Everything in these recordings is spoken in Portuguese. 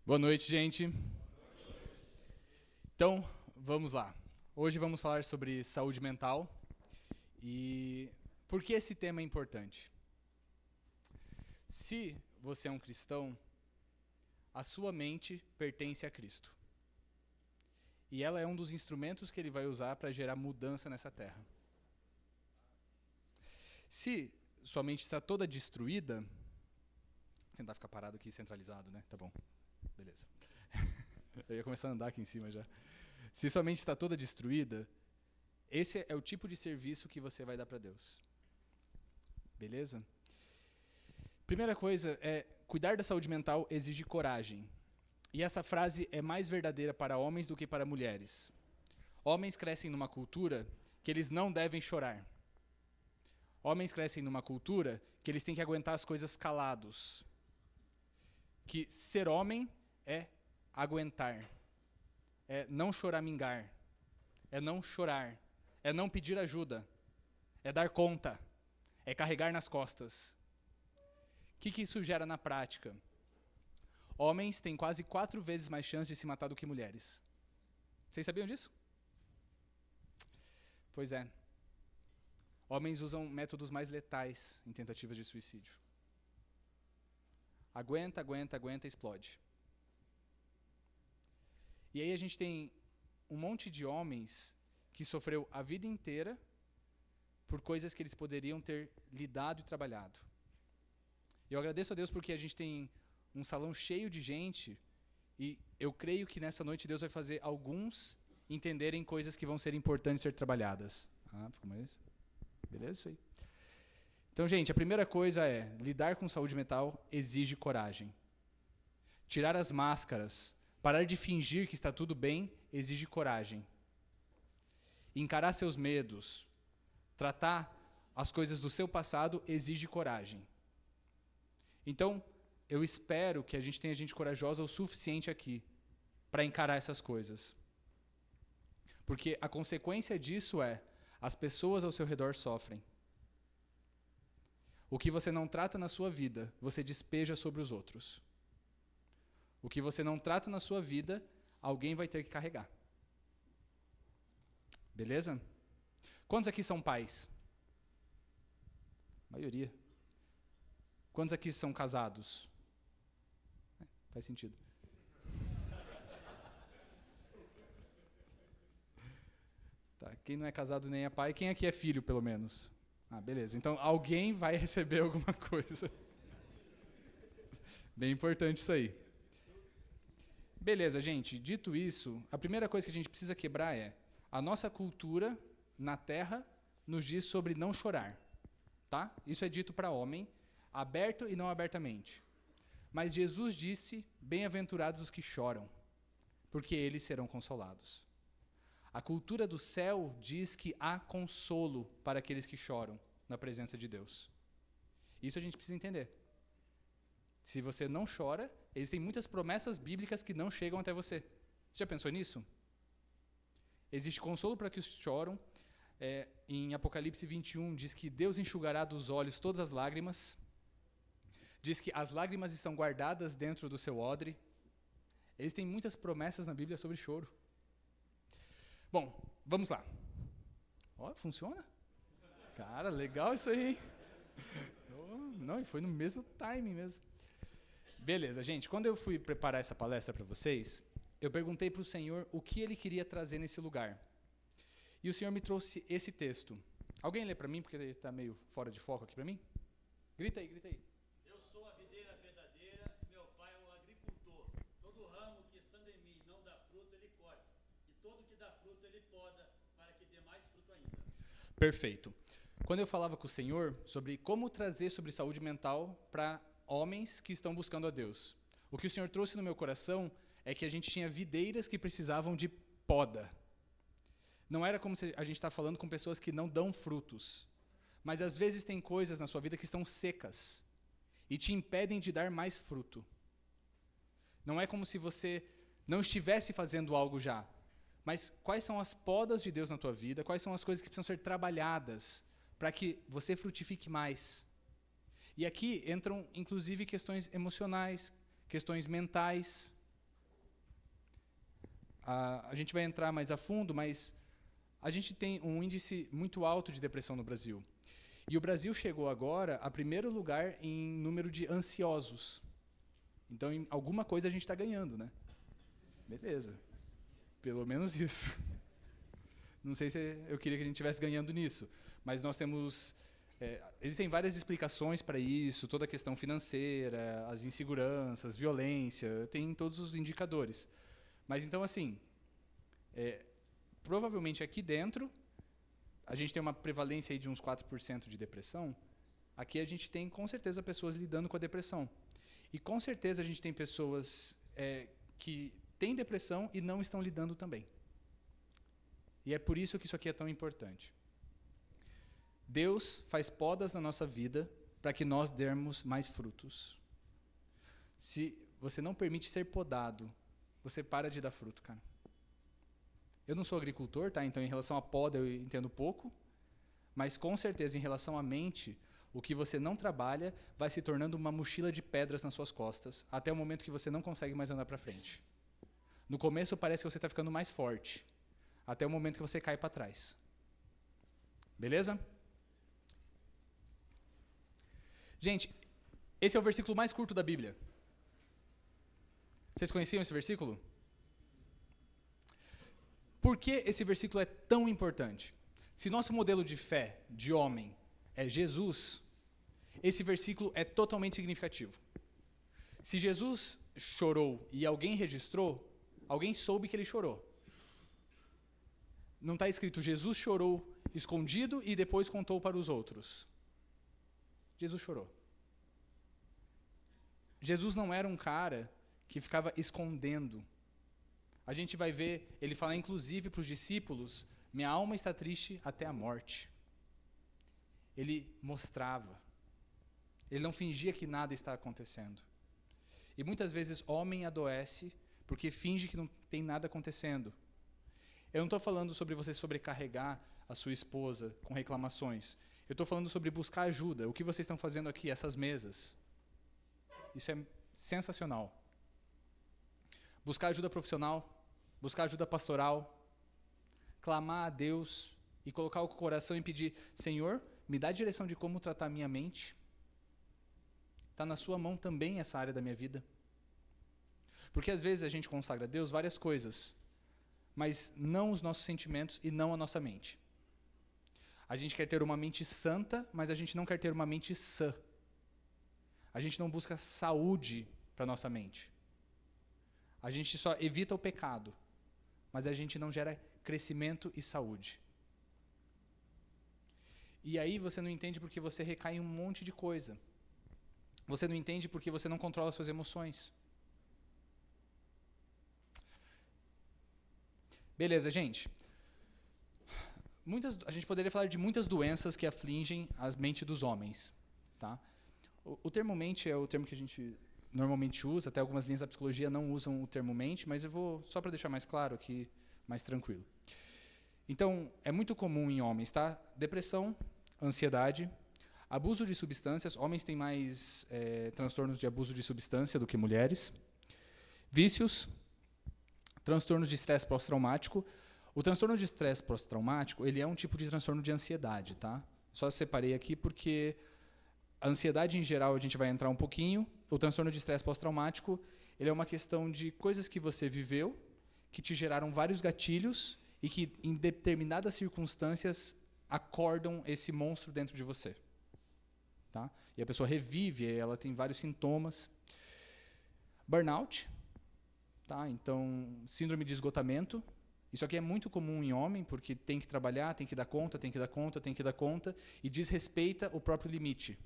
Boa noite, gente. Então, vamos lá. Hoje vamos falar sobre saúde mental e por que esse tema é importante. Se você é um cristão, a sua mente pertence a Cristo. E ela é um dos instrumentos que ele vai usar para gerar mudança nessa terra. Se sua mente está toda destruída, vou tentar ficar parado aqui centralizado, né? Tá bom. Beleza. Eu ia começar a andar aqui em cima já. Se sua mente está toda destruída, esse é o tipo de serviço que você vai dar para Deus. Beleza? Primeira coisa é, cuidar da saúde mental exige coragem. E essa frase é mais verdadeira para homens do que para mulheres. Homens crescem numa cultura que eles não devem chorar. Homens crescem numa cultura que eles têm que aguentar as coisas calados. Que ser homem é aguentar, é não choramingar, é não chorar, é não pedir ajuda, é dar conta, é carregar nas costas. O que isso gera na prática? Homens têm quase 4 vezes mais chance de se matar do que mulheres. Vocês sabiam disso? Pois é. Homens usam métodos mais letais em tentativas de suicídio. Aguenta, explode. E aí a gente tem um monte de homens que sofreu a vida inteira por coisas que eles poderiam ter lidado e trabalhado. Eu agradeço a Deus porque a gente tem um salão cheio de gente e eu creio que nessa noite Deus vai fazer alguns entenderem coisas que vão ser importantes ser trabalhadas. Ficou mais? Beleza? Isso aí. Então, gente, a primeira coisa é, lidar com saúde mental exige coragem. Tirar as máscaras, parar de fingir que está tudo bem, exige coragem. Encarar seus medos, tratar as coisas do seu passado, exige coragem. Então, eu espero que a gente tenha gente corajosa o suficiente aqui para encarar essas coisas. Porque a consequência disso é, as pessoas ao seu redor sofrem. O que você não trata na sua vida, você despeja sobre os outros. O que você não trata na sua vida, alguém vai ter que carregar. Beleza? Quantos aqui são pais? A maioria. Quantos aqui são casados? Faz sentido. Tá, quem não é casado nem é pai, quem aqui é filho, pelo menos? Beleza. Então, alguém vai receber alguma coisa. Bem importante isso aí. Beleza, gente. Dito isso, a primeira coisa que a gente precisa quebrar é a nossa cultura na Terra nos diz sobre não chorar. Tá? Isso é dito para homem, aberto e não abertamente. Mas Jesus disse, bem-aventurados os que choram, porque eles serão consolados. A cultura do céu diz que há consolo para aqueles que choram na presença de Deus. Isso a gente precisa entender. Se você não chora, existem muitas promessas bíblicas que não chegam até você. Você já pensou nisso? Existe consolo para que os choram. Em Apocalipse 21 diz que Deus enxugará dos olhos todas as lágrimas. Diz que as lágrimas estão guardadas dentro do seu odre. Existem muitas promessas na Bíblia sobre choro. Bom, vamos lá. Funciona? Cara, legal isso aí, hein? Não, e foi no mesmo timing mesmo. Beleza, gente. Quando eu fui preparar essa palestra para vocês, eu perguntei para o Senhor o que Ele queria trazer nesse lugar. E o Senhor me trouxe esse texto. Alguém lê para mim, porque ele está meio fora de foco aqui para mim? Grita aí. Eu sou a videira verdadeira, meu pai é um agricultor. Todo ramo que estando em mim não dá fruto, ele corta. E todo que dá fruto, ele poda, para que dê mais fruto ainda. Perfeito. Quando eu falava com o Senhor sobre como trazer sobre saúde mental para homens que estão buscando a Deus, o que o Senhor trouxe no meu coração é que a gente tinha videiras que precisavam de poda. Não era como se a gente está falando com pessoas que não dão frutos, mas às vezes tem coisas na sua vida que estão secas e te impedem de dar mais fruto. Não é como se você não estivesse fazendo algo já, mas quais são as podas de Deus na tua vida, quais são as coisas que precisam ser trabalhadas para que você frutifique mais. E aqui entram, inclusive, questões emocionais, questões mentais. a gente vai entrar mais a fundo, mas a gente tem um índice muito alto de depressão no Brasil. E o Brasil chegou agora a primeiro lugar em número de ansiosos. Então, em alguma coisa a gente está ganhando, né? Beleza. Pelo menos isso. Não sei se eu queria que a gente estivesse ganhando nisso, mas nós temos... existem várias explicações para isso, toda a questão financeira, as inseguranças, violência, tem todos os indicadores. Mas então, assim, provavelmente aqui dentro, a gente tem uma prevalência aí de uns 4% de depressão. Aqui a gente tem, com certeza, pessoas lidando com a depressão. E com certeza a gente tem pessoas que têm depressão e não estão lidando também. E é por isso que isso aqui é tão importante. Deus faz podas na nossa vida para que nós dermos mais frutos. Se você não permite ser podado, você para de dar fruto, cara. Eu não sou agricultor, tá? Então, em relação à poda, eu entendo pouco. Mas, com certeza, em relação à mente, o que você não trabalha vai se tornando uma mochila de pedras nas suas costas, até o momento que você não consegue mais andar para frente. No começo, parece que você está ficando mais forte, até o momento que você cai para trás. Beleza? Gente, esse é o versículo mais curto da Bíblia. Vocês conheciam esse versículo? Por que esse versículo é tão importante? Se nosso modelo de fé, de homem, é Jesus, esse versículo é totalmente significativo. Se Jesus chorou e alguém registrou, alguém soube que ele chorou. Não está escrito, Jesus chorou escondido e depois contou para os outros. Jesus chorou. Jesus não era um cara que ficava escondendo. A gente vai ver ele falar, inclusive, para os discípulos, minha alma está triste até a morte. Ele mostrava. Ele não fingia que nada está acontecendo. E muitas vezes homem adoece porque finge que não tem nada acontecendo. Eu não estou falando sobre você sobrecarregar a sua esposa com reclamações. Eu estou falando sobre buscar ajuda. O que vocês estão fazendo aqui, essas mesas. Isso é sensacional. Buscar ajuda profissional, buscar ajuda pastoral, clamar a Deus e colocar o coração e pedir, Senhor, me dá a direção de como tratar a minha mente. Está na sua mão também essa área da minha vida. Porque às vezes a gente consagra a Deus várias coisas, mas não os nossos sentimentos e não a nossa mente. A gente quer ter uma mente santa, mas a gente não quer ter uma mente sã. A gente não busca saúde para a nossa mente. A gente só evita o pecado, mas a gente não gera crescimento e saúde. E aí você não entende porque você recai em um monte de coisa. Você não entende porque você não controla suas emoções. Beleza, gente. A gente poderia falar de muitas doenças que afligem a mente dos homens. Tá? O termo mente é o termo que a gente normalmente usa, até algumas linhas da psicologia não usam o termo mente, mas eu vou, só para deixar mais claro aqui, mais tranquilo. Então, é muito comum em homens, tá? Depressão, ansiedade, abuso de substâncias, homens têm mais transtornos de abuso de substância do que mulheres, vícios, transtornos de estresse pós-traumático. O transtorno de estresse pós-traumático, ele é um tipo de transtorno de ansiedade, tá? Só separei aqui porque a ansiedade em geral a gente vai entrar um pouquinho. O transtorno de estresse pós-traumático, ele é uma questão de coisas que você viveu, que te geraram vários gatilhos e que em determinadas circunstâncias acordam esse monstro dentro de você. Tá? E a pessoa revive, ela tem vários sintomas. Burnout, tá? Então, síndrome de esgotamento. Isso aqui é muito comum em homem, porque tem que trabalhar, tem que dar conta, tem que dar conta, tem que dar conta, e desrespeita o próprio limite.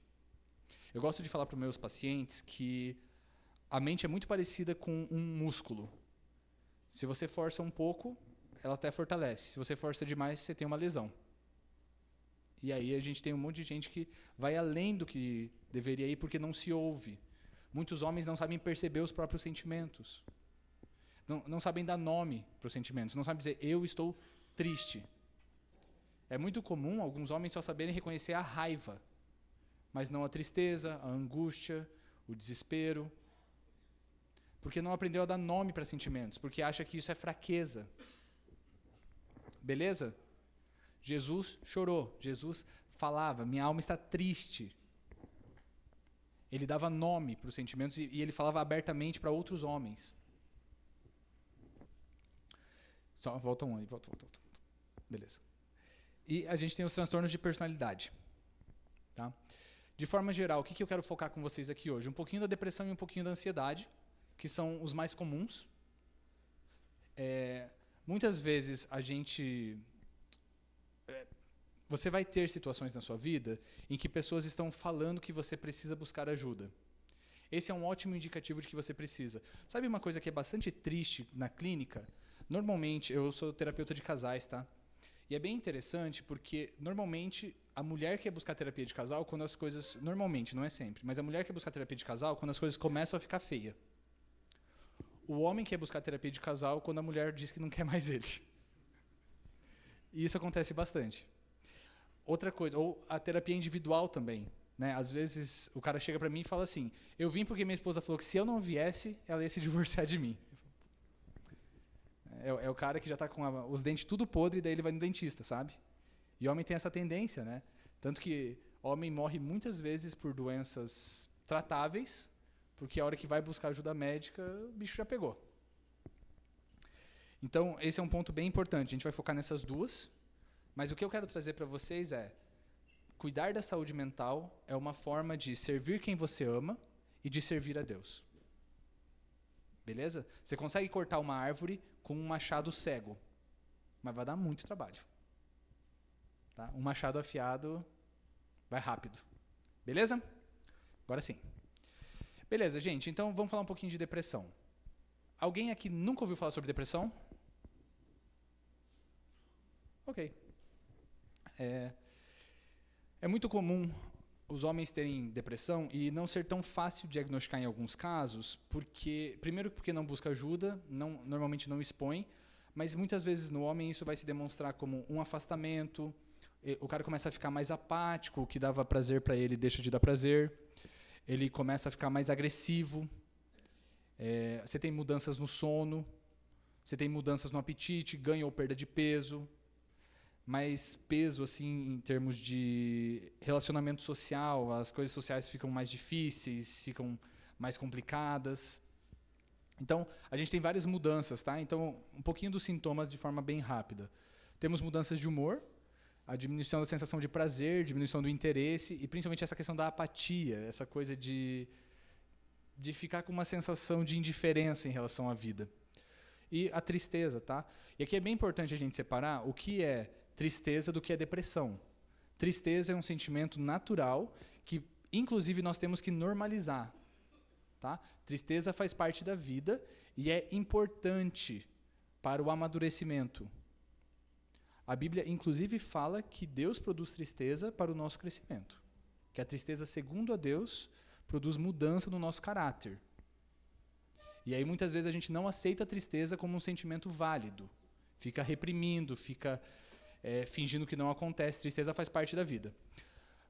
Eu gosto de falar para os meus pacientes que a mente é muito parecida com um músculo. Se você força um pouco, ela até fortalece. Se você força demais, você tem uma lesão. E aí a gente tem um monte de gente que vai além do que deveria ir porque não se ouve. Muitos homens não sabem perceber os próprios sentimentos. Não sabem dar nome para os sentimentos. Não sabem dizer, eu estou triste. É muito comum alguns homens só saberem reconhecer a raiva, mas não a tristeza, a angústia, o desespero. porque não aprendeu a dar nome para sentimentos, porque acha que isso é fraqueza. Beleza? Jesus chorou, Jesus falava, minha alma está triste. Ele dava nome para os sentimentos e ele falava abertamente para outros homens. Só volta um, volta. Beleza. E a gente tem os transtornos de personalidade. Tá? De forma geral, o que eu quero focar com vocês aqui hoje? Um pouquinho da depressão e um pouquinho da ansiedade, que são os mais comuns. Muitas vezes você vai ter situações na sua vida em que pessoas estão falando que você precisa buscar ajuda. Esse é um ótimo indicativo de que você precisa. Sabe uma coisa que é bastante triste na clínica? Normalmente, eu sou terapeuta de casais, tá? E é bem interessante porque, normalmente, a mulher quer buscar terapia de casal quando as coisas... Normalmente, não é sempre, mas a mulher quer buscar terapia de casal quando as coisas começam a ficar feias. O homem quer buscar terapia de casal quando a mulher diz que não quer mais ele. E isso acontece bastante. Outra coisa, ou a terapia individual também. Né? Às vezes, o cara chega pra mim e fala assim, eu vim porque minha esposa falou que se eu não viesse, ela ia se divorciar de mim. É o cara que já está com os dentes tudo podre e daí ele vai no dentista, sabe? E homem tem essa tendência, né? Tanto que homem morre muitas vezes por doenças tratáveis, porque a hora que vai buscar ajuda médica, o bicho já pegou. Então, esse é um ponto bem importante. A gente vai focar nessas duas, mas o que eu quero trazer para vocês é cuidar da saúde mental é uma forma de servir quem você ama e de servir a Deus. Beleza? Você consegue cortar uma árvore com um machado cego, mas vai dar muito trabalho. Tá? Um machado afiado vai rápido. Beleza? Agora sim. Beleza, gente. Então vamos falar um pouquinho de depressão. Alguém aqui nunca ouviu falar sobre depressão? Ok. É muito comum os homens terem depressão e não ser tão fácil diagnosticar em alguns casos, primeiro porque não busca ajuda, normalmente não expõe, mas muitas vezes no homem isso vai se demonstrar como um afastamento, o cara começa a ficar mais apático, o que dava prazer para ele deixa de dar prazer, ele começa a ficar mais agressivo, você tem mudanças no sono, você tem mudanças no apetite, ganho ou perda de peso, mais peso assim em termos de relacionamento social, as coisas sociais ficam mais difíceis, ficam mais complicadas. Então, a gente tem várias mudanças, tá? Então, um pouquinho dos sintomas de forma bem rápida. Temos mudanças de humor, a diminuição da sensação de prazer, diminuição do interesse e principalmente essa questão da apatia, essa coisa de ficar com uma sensação de indiferença em relação à vida. E a tristeza, tá? E aqui é bem importante a gente separar o que é tristeza do que é depressão. Tristeza é um sentimento natural que, inclusive, nós temos que normalizar. Tá? Tristeza faz parte da vida e é importante para o amadurecimento. A Bíblia, inclusive, fala que Deus produz tristeza para o nosso crescimento. Que a tristeza, segundo a Deus, produz mudança no nosso caráter. E aí, muitas vezes, a gente não aceita a tristeza como um sentimento válido. Fica reprimindo, fica fingindo que não acontece. Tristeza faz parte da vida.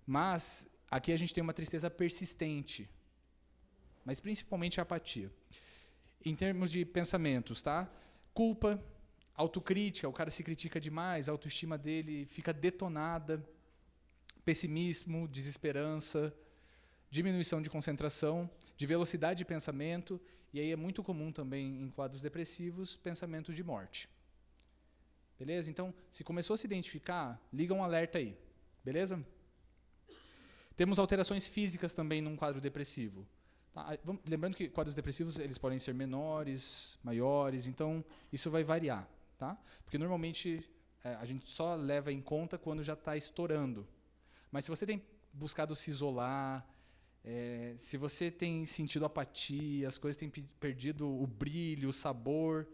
Mas aqui a gente tem uma tristeza persistente, mas principalmente a apatia. Em termos de pensamentos, tá? Culpa, autocrítica, o cara se critica demais, a autoestima dele fica detonada, pessimismo, desesperança, diminuição de concentração, de velocidade de pensamento, e aí é muito comum também em quadros depressivos, pensamentos de morte. Beleza? Então, se começou a se identificar, liga um alerta aí. Beleza? Temos alterações físicas também num quadro depressivo. Tá? Lembrando que quadros depressivos eles podem ser menores, maiores, então isso vai variar. Tá? Porque normalmente a gente só leva em conta quando já está estourando. Mas se você tem buscado se isolar, se você tem sentido apatia, as coisas têm perdido o brilho, o sabor,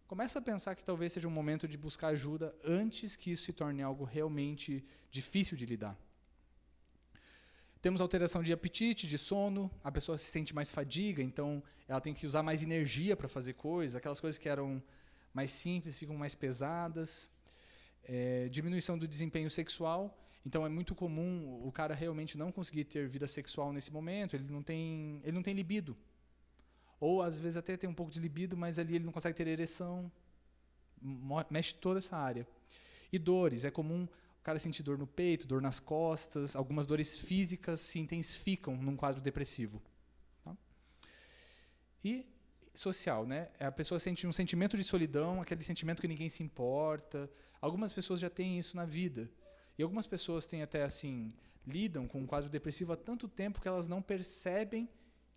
começa a pensar que talvez seja um momento de buscar ajuda antes que isso se torne algo realmente difícil de lidar. Temos alteração de apetite, de sono, a pessoa se sente mais fadiga, então ela tem que usar mais energia para fazer coisas, aquelas coisas que eram mais simples ficam mais pesadas. Diminuição do desempenho sexual, então é muito comum o cara realmente não conseguir ter vida sexual nesse momento, ele não tem libido. Ou, às vezes, até tem um pouco de libido, mas ali ele não consegue ter ereção. Mexe toda essa área. E dores. É comum o cara sentir dor no peito, dor nas costas. Algumas dores físicas se intensificam num quadro depressivo. Tá? E social, né? A pessoa sente um sentimento de solidão, aquele sentimento que ninguém se importa. Algumas pessoas já têm isso na vida. E algumas pessoas têm até, assim, lidam com um quadro depressivo há tanto tempo que elas não percebem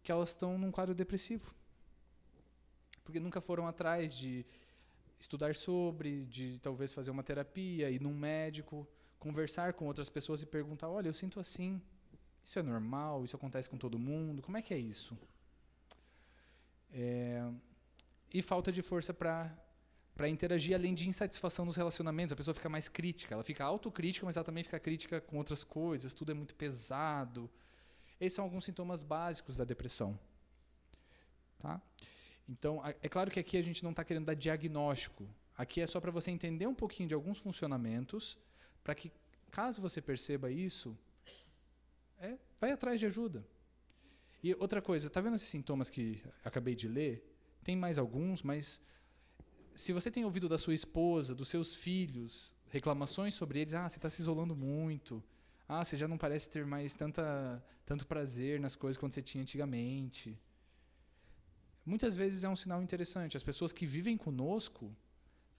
que elas estão num quadro depressivo. Porque nunca foram atrás de estudar sobre, de talvez fazer uma terapia, ir num médico, conversar com outras pessoas e perguntar, olha, eu sinto assim, isso é normal, isso acontece com todo mundo, como é que é isso? E falta de força para interagir, além de insatisfação nos relacionamentos. A pessoa fica mais crítica, ela fica autocrítica, mas ela também fica crítica com outras coisas, tudo é muito pesado. Esses são alguns sintomas básicos da depressão. Tá? Então, é claro que aqui a gente não está querendo dar diagnóstico. Aqui é só para você entender um pouquinho de alguns funcionamentos, para que, caso você perceba isso, vai atrás de ajuda. E outra coisa, está vendo esses sintomas que acabei de ler? Tem mais alguns, mas se você tem ouvido da sua esposa, dos seus filhos, reclamações sobre eles, você está se isolando muito, você já não parece ter mais tanto prazer nas coisas quanto você tinha antigamente. Muitas vezes é um sinal interessante. As pessoas que vivem conosco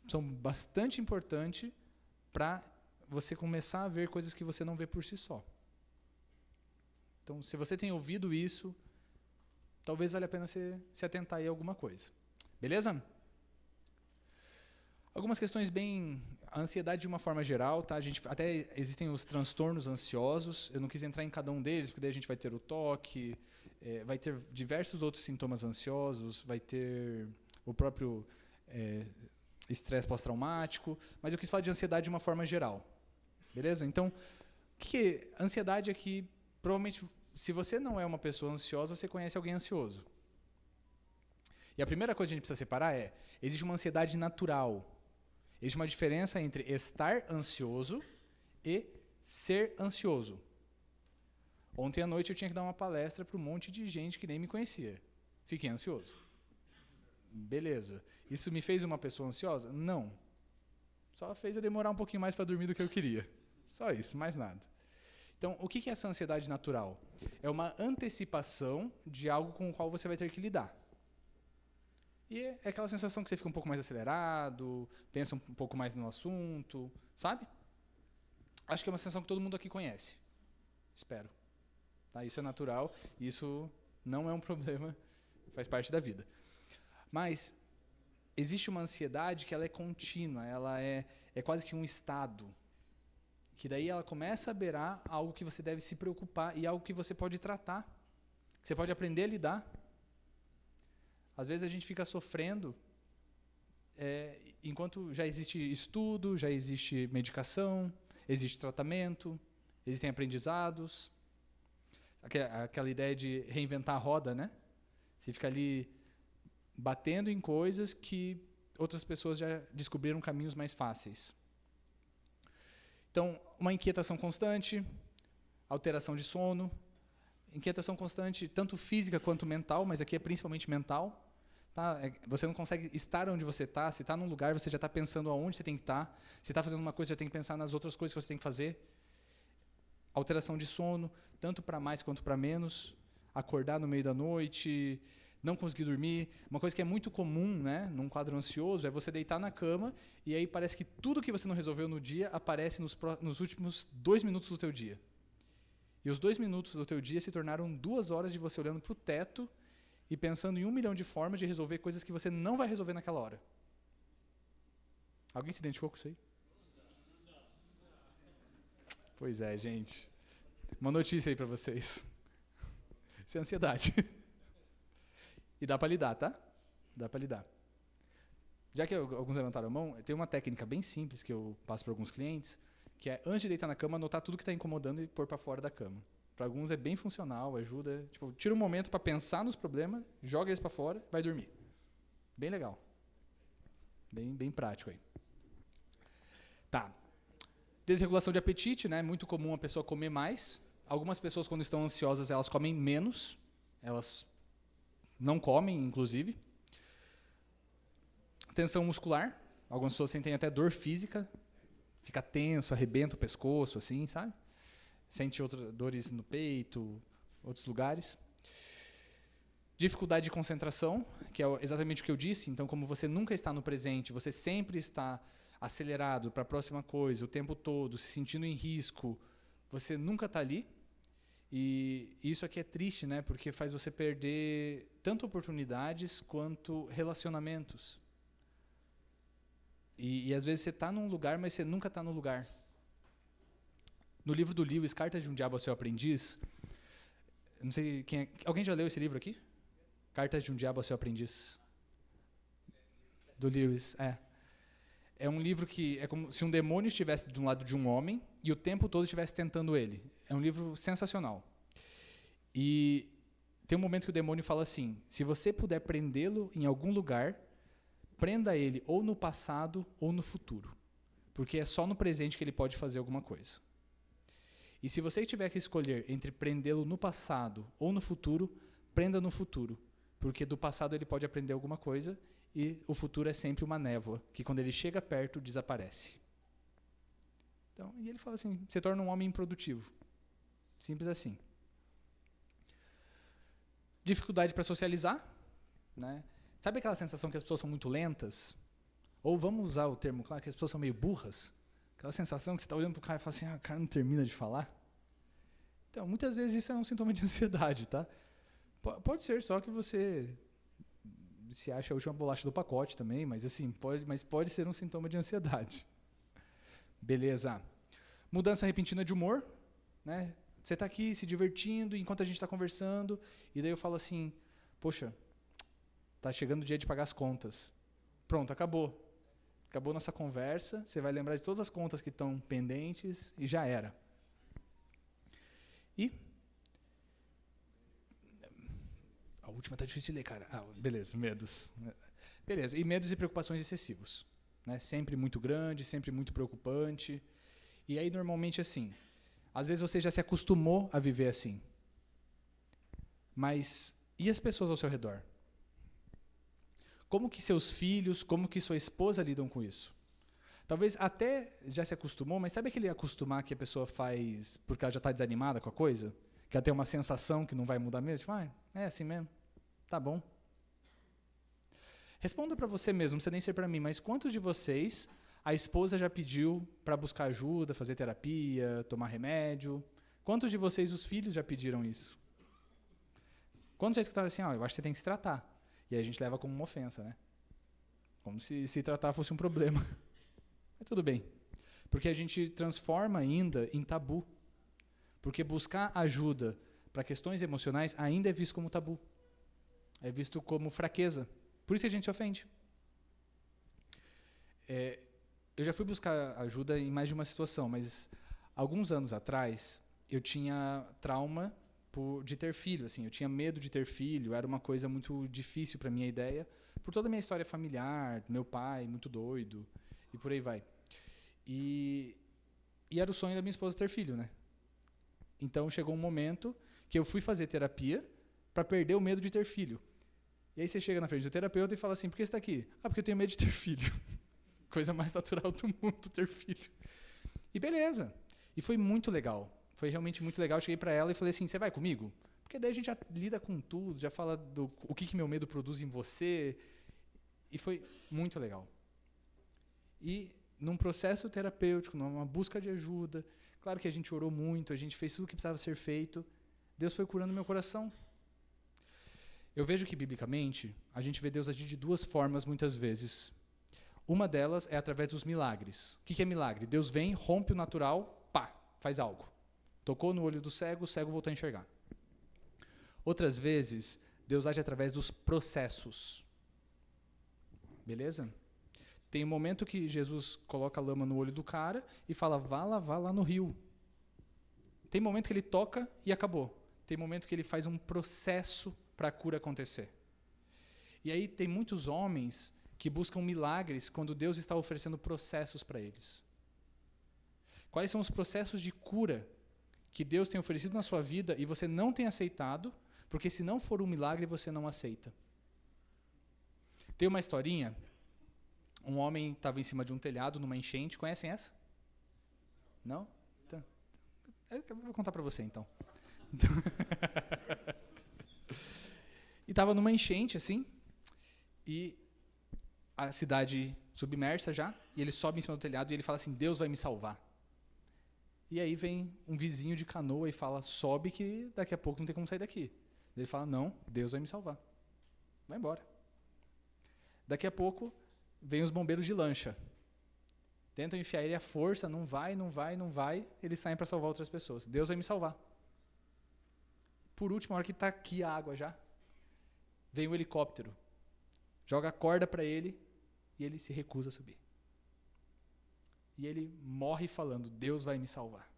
são bastante importantes para você começar a ver coisas que você não vê por si só. Então, se você tem ouvido isso, talvez valha a pena se atentar aí a alguma coisa. Beleza? Algumas questões a ansiedade de uma forma geral, tá? Até existem os transtornos ansiosos, eu não quis entrar em cada um deles, porque daí a gente vai ter o toque, vai ter diversos outros sintomas ansiosos, vai ter o próprio estresse pós-traumático, mas eu quis falar de ansiedade de uma forma geral. Beleza? Então, ansiedade é que, provavelmente, se você não é uma pessoa ansiosa, você conhece alguém ansioso. E a primeira coisa que a gente precisa separar existe uma ansiedade natural. Existe uma diferença entre estar ansioso e ser ansioso. Ontem à noite eu tinha que dar uma palestra para um monte de gente que nem me conhecia. Fiquei ansioso. Beleza. Isso me fez uma pessoa ansiosa? Não. Só fez eu demorar um pouquinho mais para dormir do que eu queria. Só isso, mais nada. Então, o que é essa ansiedade natural? É uma antecipação de algo com o qual você vai ter que lidar. E é aquela sensação que você fica um pouco mais acelerado, pensa um pouco mais no assunto, sabe? Acho que é uma sensação que todo mundo aqui conhece. Espero. Tá? Isso é natural, isso não é um problema, faz parte da vida. Mas existe uma ansiedade que ela é contínua, ela é quase que um estado, que daí ela começa a beirar algo que você deve se preocupar e algo que você pode tratar, que você pode aprender a lidar. Às vezes a gente fica sofrendo enquanto já existe estudo, já existe medicação, existe tratamento, existem aprendizados. Aquela ideia de reinventar a roda, né? Você fica ali batendo em coisas que outras pessoas já descobriram caminhos mais fáceis. Então, uma inquietação constante, alteração de sono, inquietação constante tanto física quanto mental, mas aqui é principalmente mental. Tá? Você não consegue estar onde você está. Se está num lugar, você já está pensando aonde você tem que estar. Se está fazendo uma coisa, você já tem que pensar nas outras coisas que você tem que fazer. Alteração de sono, tanto para mais quanto para menos. Acordar no meio da noite, não conseguir dormir. Uma coisa que é muito comum, né, num quadro ansioso é você deitar na cama e aí parece que tudo que você não resolveu no dia aparece nos últimos 2 minutos do teu dia. E os 2 minutos do teu dia se tornaram 2 horas de você olhando para o teto e pensando em 1 milhão de formas de resolver coisas que você não vai resolver naquela hora. Alguém se identificou com isso aí? Pois é, gente. Uma notícia aí para vocês. Isso é ansiedade. E dá para lidar, tá? Dá para lidar. Já que alguns levantaram a mão, tem uma técnica bem simples que eu passo para alguns clientes, que é, antes de deitar na cama, anotar tudo que está incomodando e pôr para fora da cama. Para alguns é bem funcional, ajuda. Tipo, tira um momento para pensar nos problemas, joga eles para fora, vai dormir. Bem legal. Bem prático aí. Tá. Desregulação de apetite, né? Muito comum a pessoa comer mais. Algumas pessoas, quando estão ansiosas, elas comem menos. Elas não comem, inclusive. Tensão muscular. Algumas pessoas sentem até dor física. Fica tenso, arrebenta o pescoço, assim, sabe? Sente outras dores no peito, outros lugares. Dificuldade de concentração, que é exatamente o que eu disse. Então, como você nunca está no presente, você sempre está acelerado para a próxima coisa, o tempo todo, se sentindo em risco, você nunca está ali. E isso aqui é triste, né? Porque faz você perder tanto oportunidades quanto relacionamentos. E às vezes você está num lugar, mas você nunca está no lugar. No livro do Lewis, Cartas de um Diabo ao Seu Aprendiz, não sei quem é, alguém já leu esse livro aqui? Cartas de um Diabo ao Seu Aprendiz. Do Lewis, É um livro que é como se um demônio estivesse do lado de um homem e o tempo todo estivesse tentando ele. É um livro sensacional. E tem um momento que o demônio fala assim: se você puder prendê-lo em algum lugar, prenda ele ou no passado ou no futuro. Porque é só no presente que ele pode fazer alguma coisa. E se você tiver que escolher entre prendê-lo no passado ou no futuro, prenda no futuro. Porque do passado ele pode aprender alguma coisa e o futuro é sempre uma névoa, que quando ele chega perto, desaparece. Então, e ele fala assim, você torna um homem improdutivo. Simples assim. Dificuldade para socializar, né? Sabe aquela sensação que as pessoas são muito lentas? Ou vamos usar o termo claro, que as pessoas são meio burras? Aquela sensação que você está olhando para o cara e fala assim, o cara não termina de falar. Então, muitas vezes isso é um sintoma de ansiedade, tá? Pode ser só que você se acha a última bolacha do pacote também, mas assim, pode ser um sintoma de ansiedade. Beleza. Mudança repentina de humor, né? Você está aqui se divertindo enquanto a gente está conversando, e daí eu falo assim, poxa, tá chegando o dia de pagar as contas. Pronto, acabou. Acabou nossa conversa, você vai lembrar de todas as contas que estão pendentes e já era. E a última tá difícil de ler, cara. Beleza, medos. Beleza, e medos e preocupações excessivos, né? Sempre muito grande, sempre muito preocupante. E aí, normalmente, assim, às vezes você já se acostumou a viver assim. Mas e as pessoas ao seu redor? Como que seus filhos, como que sua esposa lidam com isso? Talvez até já se acostumou, mas sabe aquele acostumar que a pessoa faz porque ela já está desanimada com a coisa? Que ela tem uma sensação que não vai mudar mesmo? Tipo, é assim mesmo, tá bom. Responda para você mesmo, não precisa nem ser para mim, mas quantos de vocês a esposa já pediu para buscar ajuda, fazer terapia, tomar remédio? Quantos de vocês os filhos já pediram isso? Quantos já escutaram assim, eu acho que você tem que se tratar? E aí a gente leva como uma ofensa, né? Como se tratar fosse um problema. Mas tudo bem. Porque a gente transforma ainda em tabu. Porque buscar ajuda para questões emocionais ainda é visto como tabu. É visto como fraqueza. Por isso que a gente se ofende. Eu já fui buscar ajuda em mais de uma situação, mas alguns anos atrás eu tinha trauma de ter filho, assim, eu tinha medo de ter filho, era uma coisa muito difícil para minha ideia, por toda a minha história familiar, meu pai muito doido, e por aí vai. E era o sonho da minha esposa ter filho, né? Então chegou um momento que eu fui fazer terapia para perder o medo de ter filho. E aí você chega na frente do terapeuta e fala assim, por que você está aqui? Porque eu tenho medo de ter filho. Coisa mais natural do mundo, ter filho. E beleza. E foi muito legal. Foi realmente muito legal. Eu cheguei para ela e falei assim, você vai comigo? Porque daí a gente já lida com tudo, já fala o que meu medo produz em você. E foi muito legal. E num processo terapêutico, numa busca de ajuda, claro que a gente orou muito, a gente fez tudo o que precisava ser feito, Deus foi curando meu coração. Eu vejo que, biblicamente, a gente vê Deus agir de duas formas muitas vezes. Uma delas é através dos milagres. O que é milagre? Deus vem, rompe o natural, faz algo. Tocou no olho do cego, o cego voltou a enxergar. Outras vezes, Deus age através dos processos. Beleza? Tem um momento que Jesus coloca a lama no olho do cara e fala, vá lavar lá no rio. Tem momento que ele toca e acabou. Tem momento que ele faz um processo para a cura acontecer. E aí tem muitos homens que buscam milagres quando Deus está oferecendo processos para eles. Quais são os processos de cura que Deus tem oferecido na sua vida e você não tem aceitado, Porque se não for um milagre, você não aceita. Tem uma historinha, um homem estava em cima de um telhado numa enchente, conhecem essa? Não? Então, eu vou contar para você então. E estava numa enchente assim, e a cidade submersa já, e ele sobe em cima do telhado e ele fala assim, Deus vai me salvar. E aí vem um vizinho de canoa e fala, sobe que daqui a pouco não tem como sair daqui. Ele fala, não, Deus vai me salvar. Vai embora. Daqui a pouco, vem os bombeiros de lancha. Tentam enfiar ele à força, não vai, eles saem para salvar outras pessoas. Deus vai me salvar. Por último, a hora que está aqui a água já, vem o helicóptero, joga a corda para ele e ele se recusa a subir. E ele morre falando, Deus vai me salvar.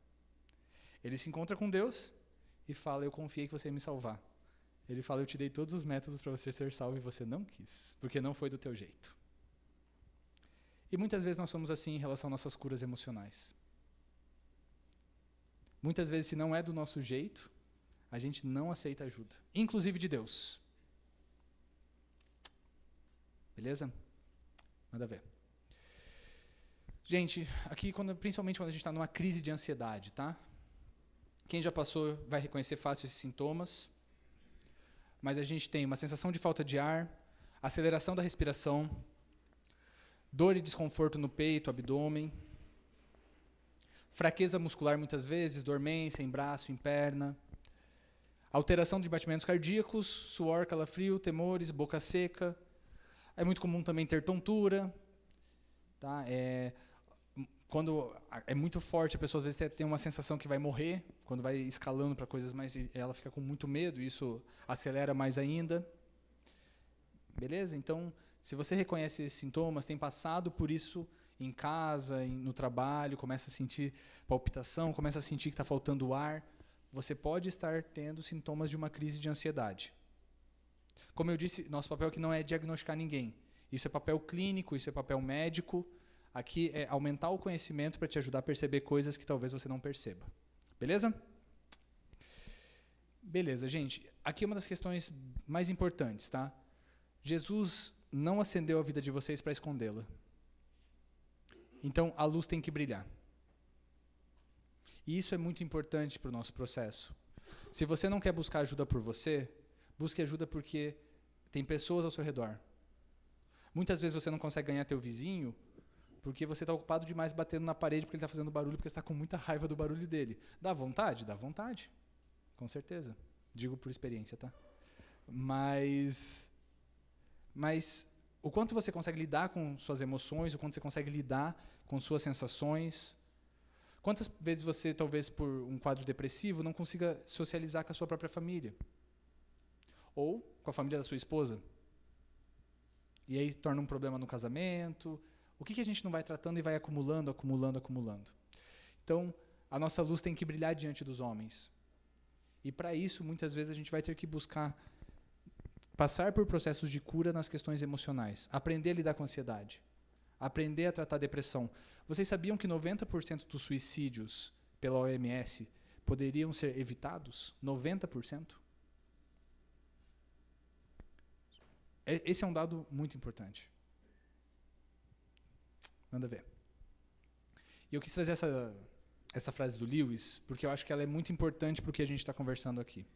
Ele se encontra com Deus e fala, eu confiei que você ia me salvar. Ele fala, eu te dei todos os métodos para você ser salvo e você não quis, porque não foi do teu jeito. E muitas vezes nós somos assim em relação às nossas curas emocionais. Muitas vezes, se não é do nosso jeito, a gente não aceita ajuda, inclusive de Deus. Beleza? Manda ver. Gente, aqui, principalmente quando a gente está numa crise de ansiedade, tá? Quem já passou vai reconhecer fácil esses sintomas. Mas a gente tem uma sensação de falta de ar, aceleração da respiração, dor e desconforto no peito, abdômen, fraqueza muscular muitas vezes, dormência em braço, em perna, alteração de batimentos cardíacos, suor, calafrio, temores, boca seca. É muito comum também ter tontura. Tá? Quando é muito forte, a pessoa às vezes tem uma sensação que vai morrer, quando vai escalando para coisas mais, ela fica com muito medo, e isso acelera mais ainda. Beleza? Então, se você reconhece esses sintomas, tem passado por isso em casa, no trabalho, começa a sentir palpitação, começa a sentir que está faltando ar, você pode estar tendo sintomas de uma crise de ansiedade. Como eu disse, nosso papel aqui não é diagnosticar ninguém. Isso é papel clínico, isso é papel médico. Aqui é aumentar o conhecimento para te ajudar a perceber coisas que talvez você não perceba. Beleza? Beleza, gente. Aqui é uma das questões mais importantes, tá? Jesus não acendeu a vida de vocês para escondê-la. Então, a luz tem que brilhar. E isso é muito importante para o nosso processo. Se você não quer buscar ajuda por você, busque ajuda porque tem pessoas ao seu redor. Muitas vezes você não consegue ganhar teu vizinho porque você está ocupado demais batendo na parede porque ele está fazendo barulho, porque você está com muita raiva do barulho dele. Dá vontade? Dá vontade. Com certeza. Digo por experiência, tá? Mas o quanto você consegue lidar com suas emoções, o quanto você consegue lidar com suas sensações. Quantas vezes você, talvez por um quadro depressivo, não consiga socializar com a sua própria família? Ou com a família da sua esposa? E aí torna um problema no casamento. O que a gente não vai tratando e vai acumulando? Então, a nossa luz tem que brilhar diante dos homens. E para isso, muitas vezes, a gente vai ter que buscar passar por processos de cura nas questões emocionais. Aprender a lidar com a ansiedade. Aprender a tratar a depressão. Vocês sabiam que 90% dos suicídios pela OMS poderiam ser evitados? 90%? Esse é um dado muito importante. Manda ver. E eu quis trazer essa frase do Lewis, porque eu acho que ela é muito importante para o que a gente está conversando aqui.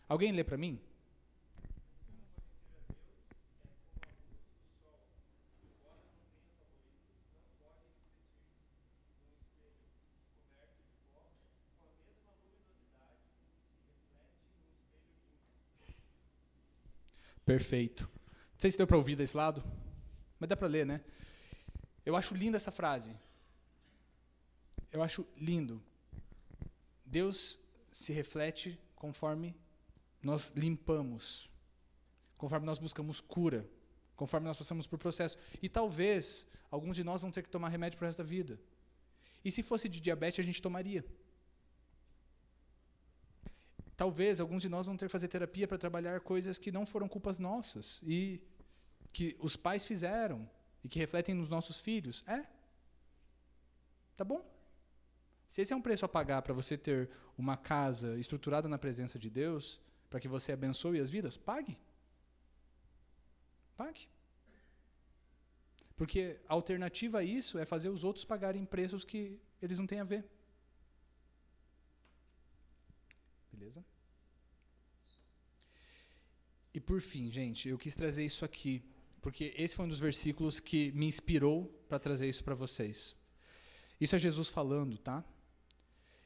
Alguém lê para mim? Perfeito. Não sei se deu para ouvir desse lado, mas dá para ler, né? Eu acho linda essa frase. Eu acho lindo. Deus se reflete conforme nós limpamos, conforme nós buscamos cura, conforme nós passamos por processo. E talvez alguns de nós vão ter que tomar remédio para o resto da vida. E se fosse de diabetes, a gente tomaria. Talvez alguns de nós vão ter que fazer terapia para trabalhar coisas que não foram culpas nossas e que os pais fizeram e que refletem nos nossos filhos. Tá bom. Se esse é um preço a pagar para você ter uma casa estruturada na presença de Deus, para que você abençoe as vidas, pague. Pague. Porque a alternativa a isso é fazer os outros pagarem preços que eles não têm a ver. Beleza? E por fim, gente, eu quis trazer isso aqui, porque esse foi um dos versículos que me inspirou para trazer isso para vocês. Isso é Jesus falando, tá?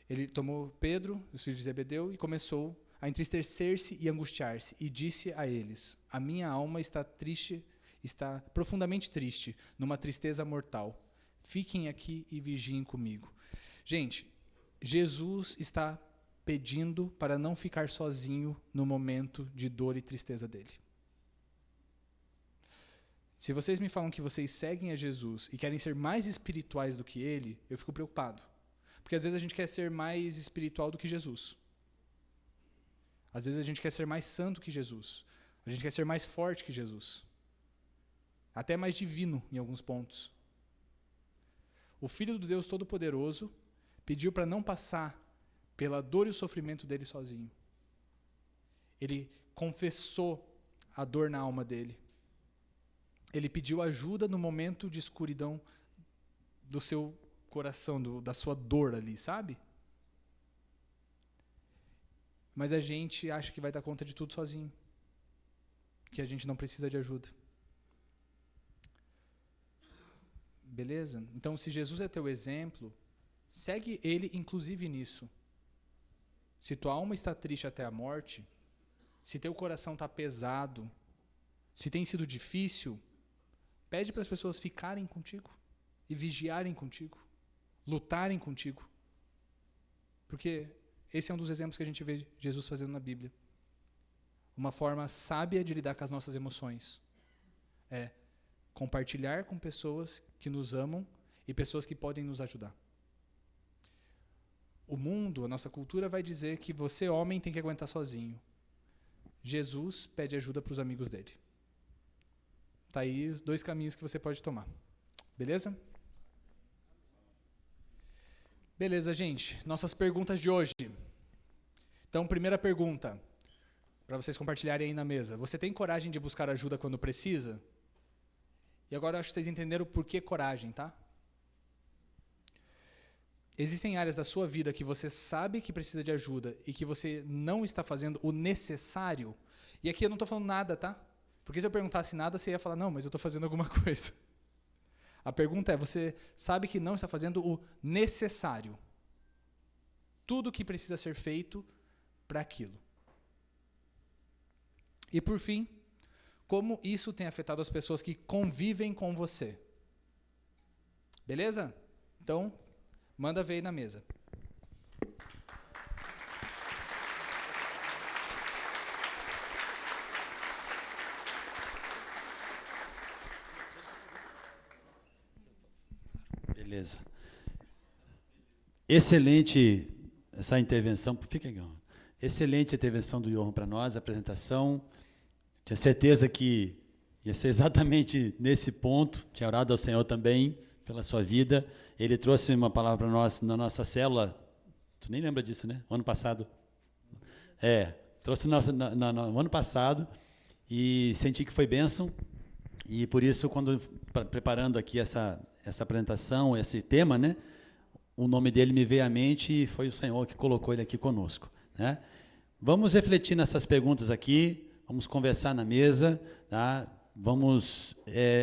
Ele tomou Pedro, os filhos de Zebedeu, e começou a entristecer-se e angustiar-se, e disse a eles: a minha alma está triste, está profundamente triste, numa tristeza mortal. Fiquem aqui e vigiem comigo. Gente, Jesus está pedindo para não ficar sozinho no momento de dor e tristeza dele. Se vocês me falam que vocês seguem a Jesus e querem ser mais espirituais do que ele, eu fico preocupado. Porque às vezes a gente quer ser mais espiritual do que Jesus. Às vezes a gente quer ser mais santo que Jesus. A gente quer ser mais forte que Jesus. Até mais divino em alguns pontos. O Filho do Deus Todo-Poderoso pediu para não passar pela dor e o sofrimento dele sozinho. Ele confessou a dor na alma dele. Ele pediu ajuda no momento de escuridão do seu coração, da sua dor ali, sabe? Mas a gente acha que vai dar conta de tudo sozinho. Que a gente não precisa de ajuda. Beleza? Então, se Jesus é teu exemplo, segue ele inclusive nisso. Se tua alma está triste até a morte, se teu coração está pesado, se tem sido difícil, pede para as pessoas ficarem contigo e vigiarem contigo, lutarem contigo. Porque esse é um dos exemplos que a gente vê Jesus fazendo na Bíblia. Uma forma sábia de lidar com as nossas emoções é compartilhar com pessoas que nos amam e pessoas que podem nos ajudar. O mundo, a nossa cultura vai dizer que você, homem, tem que aguentar sozinho. Jesus pede ajuda para os amigos dele. Tá aí os 2 caminhos que você pode tomar. Beleza? Beleza, gente. Nossas perguntas de hoje. Então, primeira pergunta, para vocês compartilharem aí na mesa. Você tem coragem de buscar ajuda quando precisa? E agora eu acho que vocês entenderam por que coragem, tá? Existem áreas da sua vida que você sabe que precisa de ajuda e que você não está fazendo o necessário. E aqui eu não estou falando nada, tá? Porque se eu perguntasse nada, você ia falar, não, mas eu estou fazendo alguma coisa. A pergunta é, você sabe que não está fazendo o necessário. Tudo que precisa ser feito para aquilo. E por fim, como isso tem afetado as pessoas que convivem com você. Beleza? Então, manda ver aí na mesa. Beleza. Excelente essa intervenção. Fica aí, excelente a intervenção do Johan para nós, a apresentação. Tinha certeza que ia ser exatamente nesse ponto. Tinha orado ao Senhor também pela sua vida. Ele trouxe uma palavra para nós na nossa célula. Tu nem lembra disso, né? O ano passado. Trouxe no ano passado e senti que foi bênção. E por isso, quando preparando aqui essa apresentação, esse tema, né? O nome dele me veio à mente e foi o Senhor que colocou ele aqui conosco, né? Vamos refletir nessas perguntas aqui, vamos conversar na mesa, tá? Vamos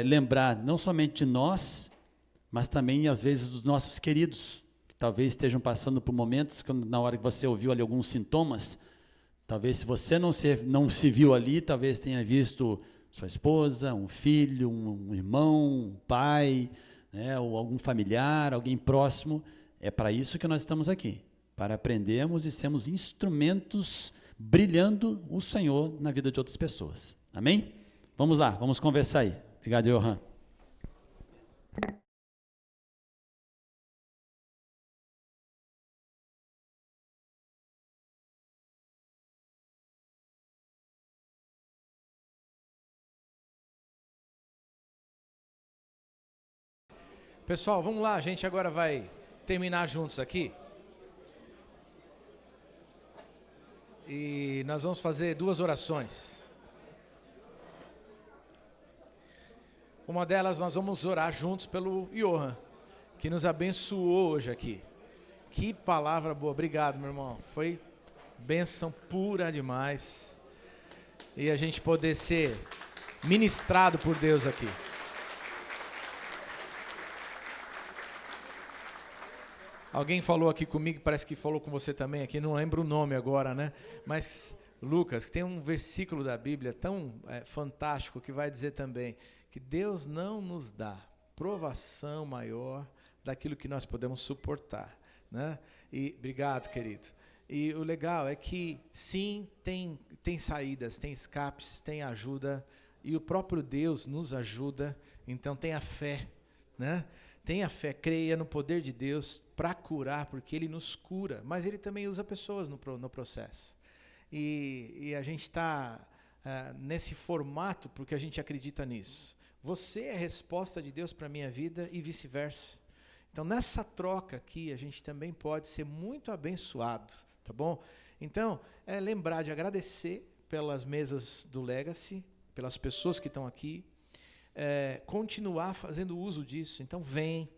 lembrar não somente de nós, mas também, às vezes, dos nossos queridos, que talvez estejam passando por momentos, que na hora que você ouviu ali alguns sintomas, talvez se você não se viu ali, talvez tenha visto sua esposa, um filho, um irmão, um pai, né, ou algum familiar, alguém próximo. É para isso que nós estamos aqui, para aprendermos e sermos instrumentos brilhando o Senhor na vida de outras pessoas. Amém? Vamos lá, vamos conversar aí. Obrigado, Johan. Pessoal, vamos lá, a gente agora vai terminar juntos aqui. E nós vamos fazer 2 orações. Uma delas nós vamos orar juntos pelo Johan, que nos abençoou hoje aqui. Que palavra boa, obrigado, meu irmão. Foi bênção pura demais. E a gente poder ser ministrado por Deus aqui. Alguém falou aqui comigo, parece que falou com você também aqui, não lembro o nome agora, né? Mas Lucas, tem um versículo da Bíblia tão fantástico que vai dizer também que Deus não nos dá provação maior daquilo que nós podemos suportar, né? E obrigado, querido. E o legal é que sim, tem saídas, tem escapes, tem ajuda, e o próprio Deus nos ajuda. Então tenha fé, né? Tenha fé, creia no poder de Deus para curar, porque Ele nos cura, mas Ele também usa pessoas no processo. E a gente está nesse formato porque a gente acredita nisso. Você é a resposta de Deus para a minha vida e vice-versa. Então, nessa troca aqui, a gente também pode ser muito abençoado, tá bom? Então, lembrar de agradecer pelas mesas do Legacy, pelas pessoas que estão aqui, continuar fazendo uso disso. Então, vem,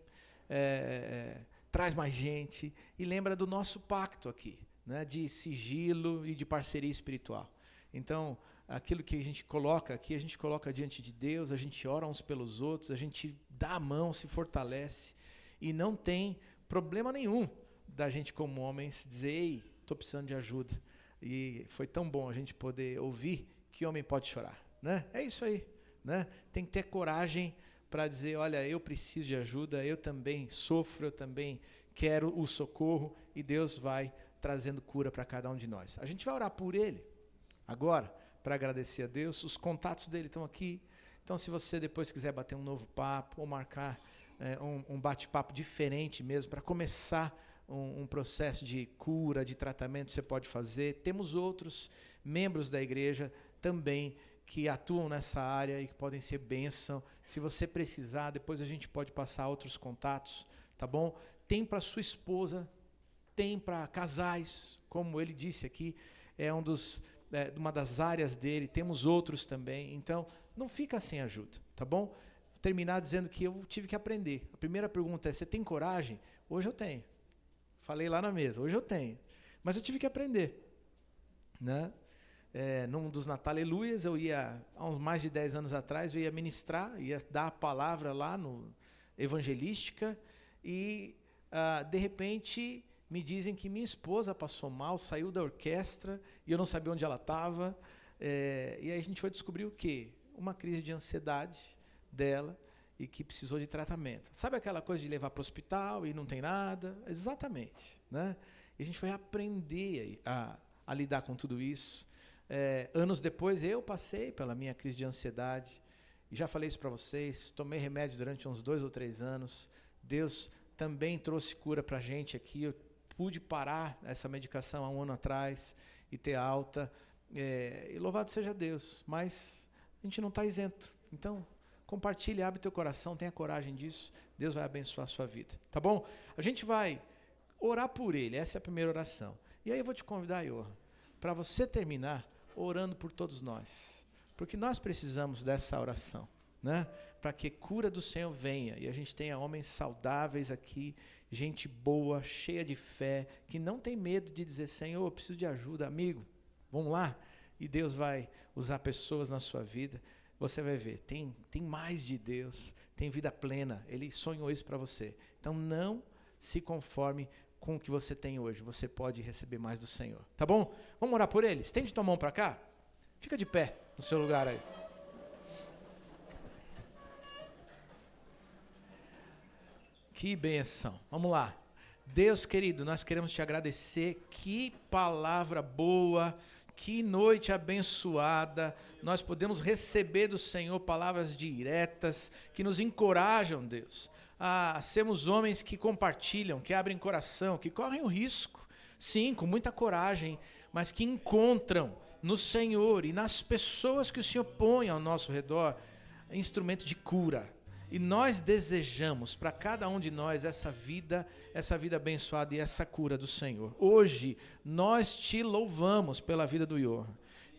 traz mais gente e lembra do nosso pacto aqui, né, de sigilo e de parceria espiritual. Então, aquilo que a gente coloca aqui, a gente coloca diante de Deus, a gente ora uns pelos outros, a gente dá a mão, se fortalece, e não tem problema nenhum da gente como homens dizer, ei, estou precisando de ajuda. E foi tão bom a gente poder ouvir que homem pode chorar, né? É isso aí, né? Tem que ter coragem para dizer, olha, eu preciso de ajuda, eu também sofro, eu também quero o socorro, e Deus vai trazendo cura para cada um de nós. A gente vai orar por ele agora, para agradecer a Deus. Os contatos dele estão aqui. Então, se você depois quiser bater um novo papo ou marcar um bate-papo diferente mesmo, para começar um processo de cura, de tratamento, você pode fazer. Temos outros membros da igreja também que atuam nessa área e que podem ser bênção. Se você precisar, depois a gente pode passar outros contatos, tá bom? Tem para sua esposa, tem para casais, como ele disse aqui, é uma das áreas dele, temos outros também. Então, não fica sem ajuda, tá bom? Vou terminar dizendo que eu tive que aprender. A primeira pergunta é, você tem coragem? Hoje eu tenho. Falei lá na mesa, hoje eu tenho. Mas eu tive que aprender, né? Num dos Nataleluias, eu ia, há uns mais de 10 anos atrás, eu ia ministrar, ia dar a palavra lá no Evangelística, e de repente me dizem que minha esposa passou mal, saiu da orquestra, e eu não sabia onde ela estava, e aí a gente foi descobrir o quê? Uma crise de ansiedade dela, e que precisou de tratamento. Sabe aquela coisa de levar para o hospital e não tem nada? Exatamente, né? E a gente foi aprender a lidar com tudo isso. Anos depois, eu passei pela minha crise de ansiedade, e já falei isso para vocês, tomei remédio durante uns 2 ou 3 anos, Deus também trouxe cura para a gente aqui, eu pude parar essa medicação há 1 ano atrás, e ter alta, e louvado seja Deus, mas a gente não está isento. Então, compartilhe, abre teu coração, tenha coragem disso, Deus vai abençoar a sua vida, tá bom? A gente vai orar por ele, essa é a primeira oração, e aí eu vou te convidar, Johan, para você terminar orando por todos nós, porque nós precisamos dessa oração, né? Para que a cura do Senhor venha e a gente tenha homens saudáveis aqui, gente boa, cheia de fé, que não tem medo de dizer, Senhor, eu preciso de ajuda, amigo, vamos lá? E Deus vai usar pessoas na sua vida, você vai ver, tem mais de Deus, tem vida plena, Ele sonhou isso para você. Então não se conforme com o que você tem hoje, você pode receber mais do Senhor, tá bom? Vamos orar por ele? Estende tua mão para cá, fica de pé no seu lugar aí. Que bênção, vamos lá. Deus querido, nós queremos te agradecer, que palavra boa, que noite abençoada, nós podemos receber do Senhor palavras diretas, que nos encorajam, Deus, a sermos homens que compartilham, que abrem coração, que correm o risco, sim, com muita coragem, mas que encontram no Senhor e nas pessoas que o Senhor põe ao nosso redor, instrumento de cura. E nós desejamos para cada um de nós essa vida abençoada e essa cura do Senhor. Hoje, nós te louvamos pela vida do Johan.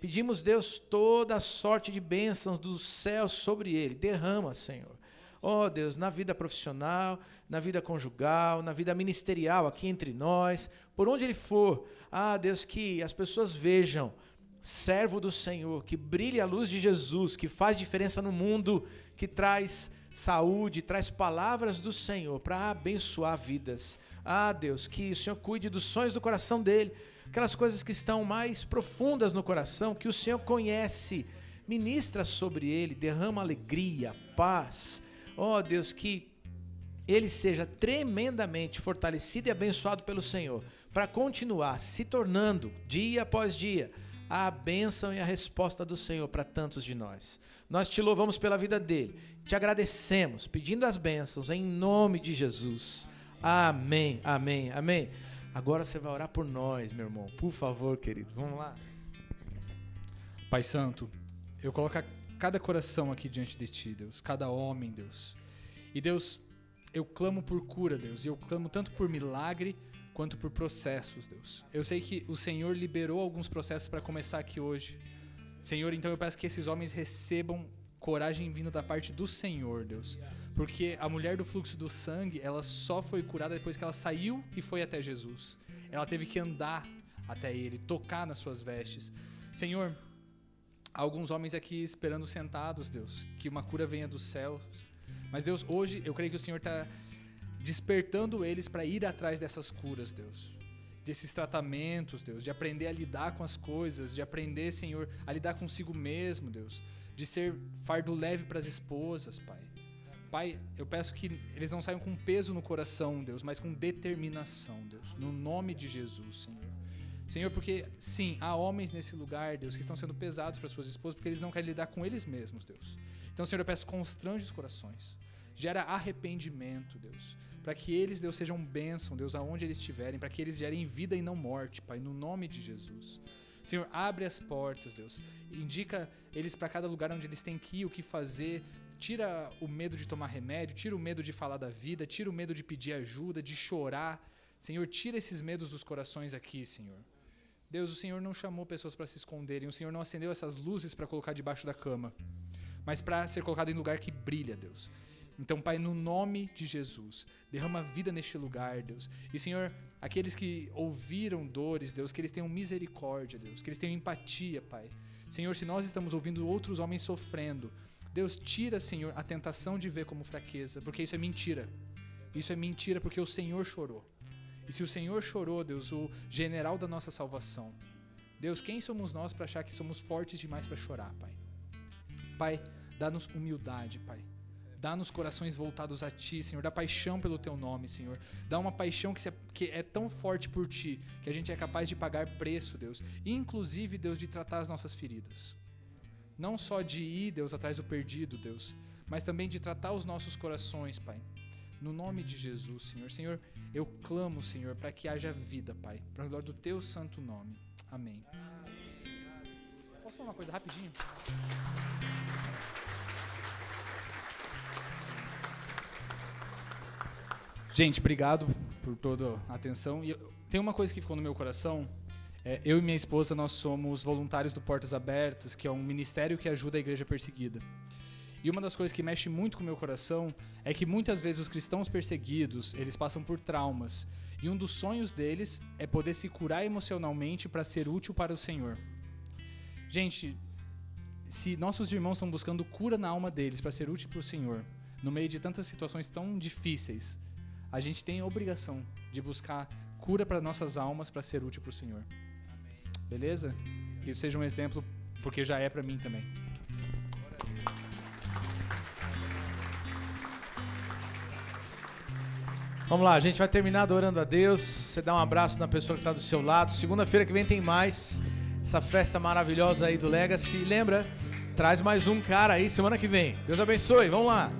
Pedimos, Deus, toda a sorte de bênçãos dos céus sobre ele. Derrama, Senhor. Ó Deus, na vida profissional, na vida conjugal, na vida ministerial aqui entre nós, por onde ele for. Deus, que as pessoas vejam servo do Senhor, que brilhe a luz de Jesus, que faz diferença no mundo, que traz saúde, traz palavras do Senhor para abençoar vidas. Deus, que o Senhor cuide dos sonhos do coração dele, aquelas coisas que estão mais profundas no coração, que o Senhor conhece, ministra sobre ele, derrama alegria, paz. Deus, que ele seja tremendamente fortalecido e abençoado pelo Senhor, para continuar se tornando, dia após dia, a bênção e a resposta do Senhor para tantos de nós. Nós te louvamos pela vida dele, te agradecemos, pedindo as bênçãos em nome de Jesus. Amém, amém, amém. Agora você vai orar por nós, meu irmão, por favor, querido, vamos lá. Pai Santo, eu coloco cada coração aqui diante de ti, Deus, cada homem, Deus. E Deus, eu clamo por cura, Deus, e eu clamo tanto por milagre quanto por processos, Deus. Eu sei que o Senhor liberou alguns processos para começar aqui hoje. Senhor, então eu peço que esses homens recebam coragem vindo da parte do Senhor, Deus. Porque a mulher do fluxo do sangue, ela só foi curada depois que ela saiu e foi até Jesus. Ela teve que andar até ele, tocar nas suas vestes. Senhor, há alguns homens aqui esperando sentados, Deus, que uma cura venha dos céus. Mas, Deus, hoje eu creio que o Senhor está despertando eles para ir atrás dessas curas, Deus. Desses tratamentos, Deus, de aprender a lidar com as coisas, de aprender, Senhor, a lidar consigo mesmo, Deus. De ser fardo leve para as esposas, Pai. Pai, eu peço que eles não saiam com peso no coração, Deus, mas com determinação, Deus. No nome de Jesus, Senhor. Senhor, porque, sim, há homens nesse lugar, Deus, que estão sendo pesados para suas esposas porque eles não querem lidar com eles mesmos, Deus. Então, Senhor, eu peço, constrange os corações. Gera arrependimento, Deus. Para que eles, Deus, sejam bênção, Deus, aonde eles estiverem, para que eles gerem vida e não morte, Pai, no nome de Jesus. Senhor, abre as portas, Deus. Indica eles para cada lugar onde eles têm que ir, o que fazer. Tira o medo de tomar remédio, tira o medo de falar da vida, tira o medo de pedir ajuda, de chorar. Senhor, tira esses medos dos corações aqui, Senhor. Deus, o Senhor não chamou pessoas para se esconderem, o Senhor não acendeu essas luzes para colocar debaixo da cama, mas para ser colocado em lugar que brilha, Deus. Então, Pai, no nome de Jesus, derrama vida neste lugar, Deus. E, Senhor, aqueles que ouviram dores, Deus, que eles tenham misericórdia, Deus, que eles tenham empatia, Pai. Senhor, se nós estamos ouvindo outros homens sofrendo, Deus, tira, Senhor, a tentação de ver como fraqueza, porque isso é mentira. Isso é mentira porque o Senhor chorou. E se o Senhor chorou, Deus, o general da nossa salvação, Deus, quem somos nós para achar que somos fortes demais para chorar, Pai? Pai, dá-nos humildade, Pai. Dá-nos corações voltados a Ti, Senhor. Dá paixão pelo Teu nome, Senhor. Dá uma paixão que é tão forte por Ti, que a gente é capaz de pagar preço, Deus. Inclusive, Deus, de tratar as nossas feridas. Não só de ir, Deus, atrás do perdido, Deus, mas também de tratar os nossos corações, Pai. No nome de Jesus, Senhor. Senhor, eu clamo, Senhor, para que haja vida, Pai. Para a glória do Teu santo nome. Amém. Posso falar uma coisa rapidinho? Gente, obrigado por toda a atenção. E tem uma coisa que ficou no meu coração. Eu e minha esposa, nós somos voluntários do Portas Abertas, que é um ministério que ajuda a igreja perseguida. E uma das coisas que mexe muito com o meu coração é que muitas vezes os cristãos perseguidos, eles passam por traumas. E um dos sonhos deles é poder se curar emocionalmente para ser útil para o Senhor. Gente, se nossos irmãos estão buscando cura na alma deles para ser útil para o Senhor, no meio de tantas situações tão difíceis, a gente tem a obrigação de buscar cura para nossas almas para ser útil para o Senhor. Beleza? Que isso seja um exemplo, porque já é para mim também. Vamos lá, a gente vai terminar adorando a Deus. Você dá um abraço na pessoa que está do seu lado. Segunda-feira que vem tem mais. Essa festa maravilhosa aí do Legacy. Lembra? Traz mais um cara aí semana que vem. Deus abençoe. Vamos lá.